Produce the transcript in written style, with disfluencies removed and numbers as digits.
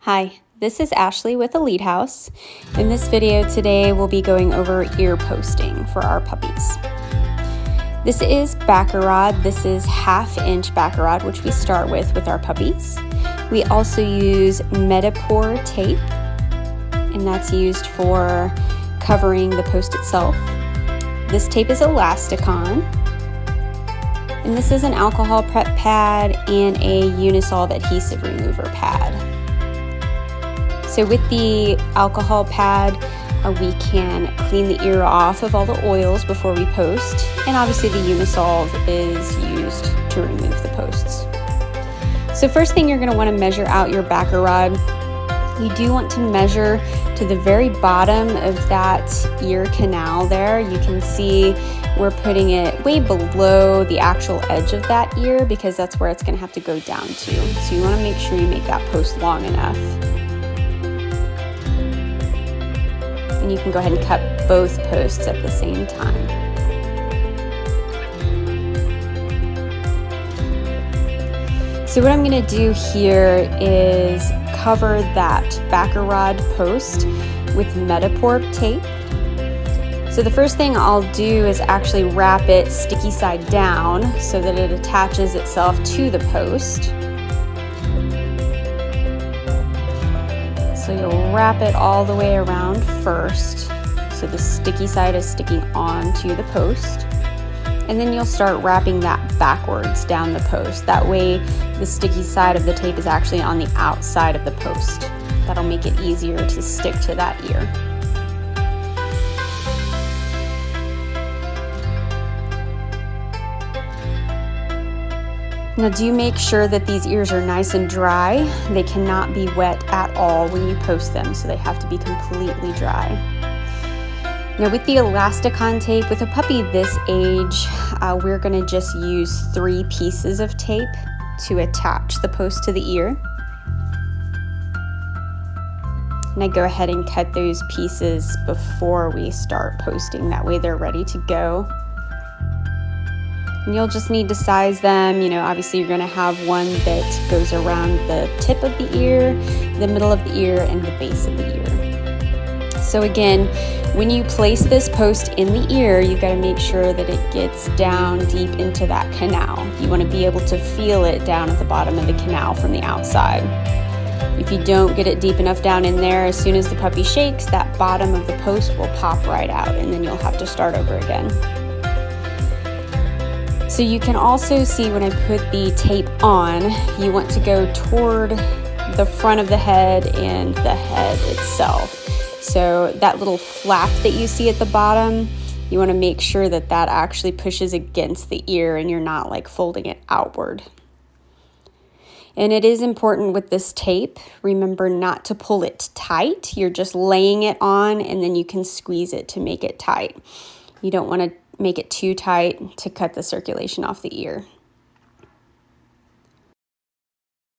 Hi, this is Ashley with Elitehaus. In this video today, we'll be going over ear posting for our puppies. This is Baccarod. This is 1/2-inch Baccarod, which we start with our puppies. We also use medipore tape, and that's used for covering the post itself. This tape is elastikon, and this is an alcohol prep pad and a Unisolve adhesive remover pad. So with the alcohol pad, we can clean the ear off of all the oils before we post, and obviously the Unisolve is used to remove the posts. So first thing, you're going to want to measure out your Baccarod. You do want to measure to the very bottom of that ear canal there. You can see we're putting it way below the actual edge of that ear because that's where it's going to have to go down to. So you want to make sure you make that post long enough. And you can go ahead and cut both posts at the same time. So what I'm going to do here is cover that Baccarod post with medipore tape. So the first thing I'll do is actually wrap it sticky side down so that it attaches itself to the post. So you'll wrap it all the way around first, so the sticky side is sticking onto the post. And then you'll start wrapping that backwards down the post. That way the sticky side of the tape is actually on the outside of the post. That'll make it easier to stick to that ear. Now do make sure that these ears are nice and dry. They cannot be wet at all when you post them, so they have to be completely dry. Now with the elastikon tape, with a puppy this age, we're going to just use 3 pieces of tape to attach the post to the ear. And I go ahead and cut those pieces before we start posting. That way they're ready to go. And you'll just need to size them. You know, obviously you're going to have one that goes around the tip of the ear, the middle of the ear, and the base of the ear. So again, when you place this post in the ear, you've got to make sure that it gets down deep into that canal. You want to be able to feel it down at the bottom of the canal from the outside. If you don't get it deep enough down in there, as soon as the puppy shakes, that bottom of the post will pop right out, and then you'll have to start over again. So you can also see when I put the tape on, you want to go toward the front of the head and the head itself. So that little flap that you see at the bottom, you want to make sure that that actually pushes against the ear and you're not like folding it outward. And it is important with this tape, remember not to pull it tight. You're just laying it on and then you can squeeze it to make it tight. You don't want to make it too tight to cut the circulation off the ear.